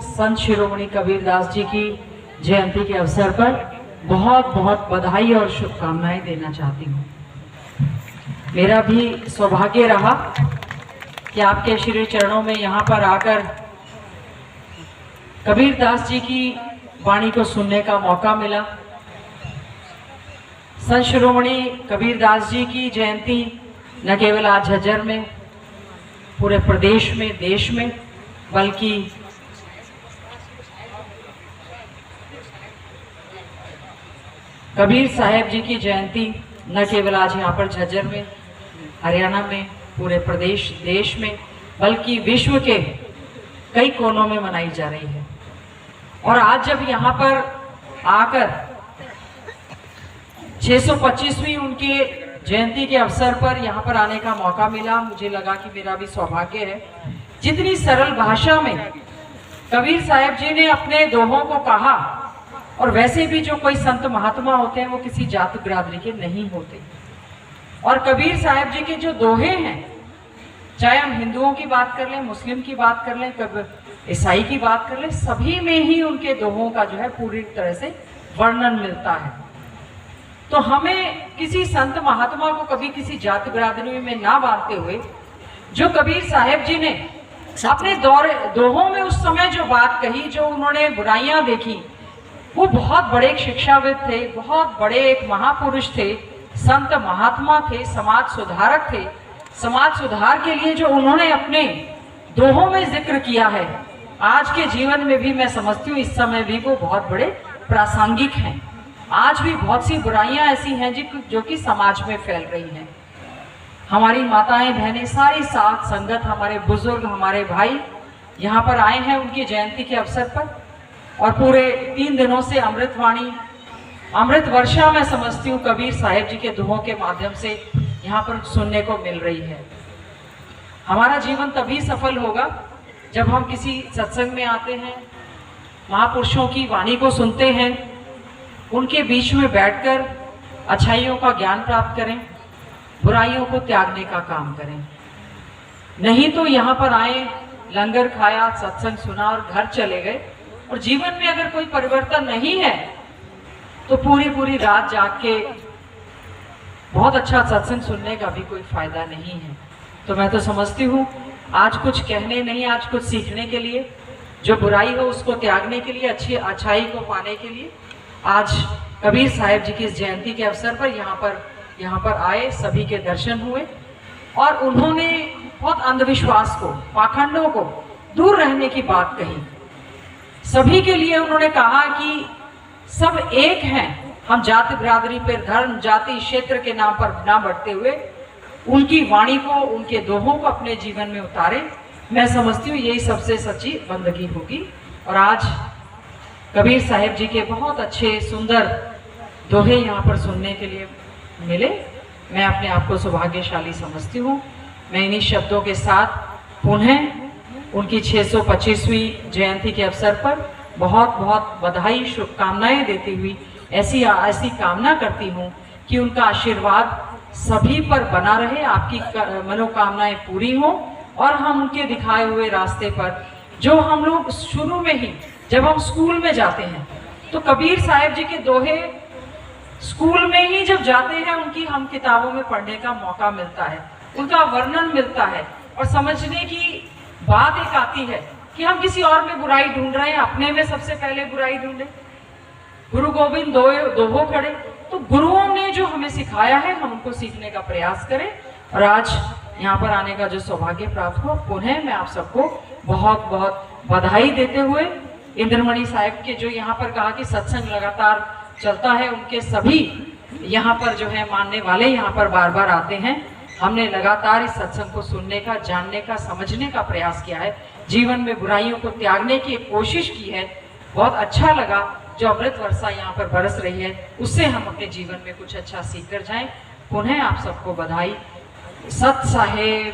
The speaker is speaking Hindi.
संत शिरोमणि कबीरदास जी की जयंती के अवसर पर बहुत बहुत बधाई और शुभकामनाएं देना चाहती हूँ। मेरा भी सौभाग्य रहा कि आपके श्री चरणों में यहाँ पर आकर कबीरदास जी की वाणी को सुनने का मौका मिला। संत शिरोमणि कबीरदास जी की जयंती न केवल आज झज्जर में, पूरे प्रदेश में, देश में, बल्कि कबीर साहब जी की जयंती न केवल आज यहाँ पर झज्जर में, हरियाणा में, पूरे प्रदेश देश में, बल्कि विश्व के कई कोनों में मनाई जा रही है। और आज जब यहाँ पर आकर 625वीं उनके जयंती के अवसर पर यहाँ पर आने का मौका मिला, मुझे लगा कि मेरा भी सौभाग्य है। जितनी सरल भाषा में कबीर साहब जी ने अपने दोहों को कहा, और वैसे भी जो कोई संत महात्मा होते हैं वो किसी जाति बिरादरी के नहीं होते, और कबीर साहब जी के जो दोहे हैं, चाहे हम हिंदुओं की बात कर लें, मुस्लिम की बात कर लें, ईसाई की बात कर लें, सभी में ही उनके दोहों का जो है पूरी तरह से वर्णन मिलता है। तो हमें किसी संत महात्मा को कभी किसी जाति बिरादरी में ना बांधते हुए, जो कबीर साहब जी ने अपने दोहों में उस समय जो बात कही, जो उन्होंने बुराइयां देखी, वो बहुत बड़े एक शिक्षाविद थे, बहुत बड़े एक महापुरुष थे, संत महात्मा थे, समाज सुधारक थे। समाज सुधार के लिए जो उन्होंने अपने दोहों में जिक्र किया है, आज के जीवन में भी मैं समझती हूँ इस समय भी वो बहुत बड़े प्रासंगिक हैं। आज भी बहुत सी बुराइयां ऐसी हैं जो कि समाज में फैल रही हैं। हमारी माताएं बहनें सारी साथ संगत, हमारे बुजुर्ग, हमारे भाई यहाँ पर आए हैं उनकी जयंती के अवसर पर, और पूरे 3 दिनों से अमृतवाणी, अमृत वर्षा मैं समझती हूँ कबीर साहब जी के दोहों के माध्यम से यहाँ पर सुनने को मिल रही है। हमारा जीवन तभी सफल होगा जब हम किसी सत्संग में आते हैं, महापुरुषों की वाणी को सुनते हैं, उनके बीच में बैठकर अच्छाइयों का ज्ञान प्राप्त करें, बुराइयों को त्यागने का काम करें। नहीं तो यहाँ पर आए, लंगर खाया, सत्संग सुना और घर चले गए, और जीवन में अगर कोई परिवर्तन नहीं है तो पूरी रात जाग के बहुत अच्छा सत्संग सुनने का भी कोई फायदा नहीं है। तो मैं तो समझती हूँ आज कुछ कहने नहीं, आज कुछ सीखने के लिए, जो बुराई हो उसको त्यागने के लिए, अच्छी अच्छाई को पाने के लिए आज कबीर साहब जी की इस जयंती के अवसर पर यहाँ पर आए, सभी के दर्शन हुए, और उन्होंने बहुत अंधविश्वास को, पाखंडों को दूर रहने की बात कही। सभी के लिए उन्होंने कहा कि सब एक हैं, हम जाति बिरादरी पर, धर्म, जाति, क्षेत्र के नाम पर ना बढ़ते हुए उनकी वाणी को, उनके दोहों को अपने जीवन में उतारे। मैं समझती हूँ यही सबसे सच्ची बंदगी होगी। और आज कबीर साहब जी के बहुत अच्छे सुंदर दोहे यहाँ पर सुनने के लिए मिले। मैं अपने आप को सौभाग्यशाली समझती हूँ। मैं इन्हीं शब्दों के साथ पुनः उनकी 625वीं जयंती के अवसर पर बहुत बहुत बधाई, शुभकामनाएं देती हुई ऐसी कामना करती हूँ कि उनका आशीर्वाद सभी पर बना रहे, आपकी मनोकामनाएं पूरी हों, और हम उनके दिखाए हुए रास्ते पर, जो हम लोग शुरू में ही जब हम स्कूल में जाते हैं तो कबीर साहब जी के दोहे स्कूल में ही जब जाते हैं उनकी हम किताबों में पढ़ने का मौका मिलता है, उनका वर्णन मिलता है, और समझने की बात एक आती है कि हम किसी और में बुराई ढूंढ रहे हैं, अपने में सबसे पहले बुराई ढूंढे। गुरु गोविंद दोहो खड़े, तो गुरुओं ने जो हमें सिखाया है हम उनको सीखने का प्रयास करें। और आज यहाँ पर आने का जो सौभाग्य प्राप्त हुआ, पुनः मैं आप सबको बहुत बहुत बधाई देते हुए, इंद्रमणि साहब के जो यहाँ पर कहा कि सत्संग लगातार चलता है, उनके सभी यहाँ पर जो है मानने वाले यहाँ पर बार बार आते हैं। हमने लगातार इस सत्संग को सुनने का, जानने का, समझने का प्रयास किया है, जीवन में बुराइयों को त्यागने की कोशिश की है। बहुत अच्छा लगा जो अमृत वर्षा यहाँ पर बरस रही है, उससे हम अपने जीवन में कुछ अच्छा सीख कर जाएं। पुनः आप सबको बधाई। सत साहेब।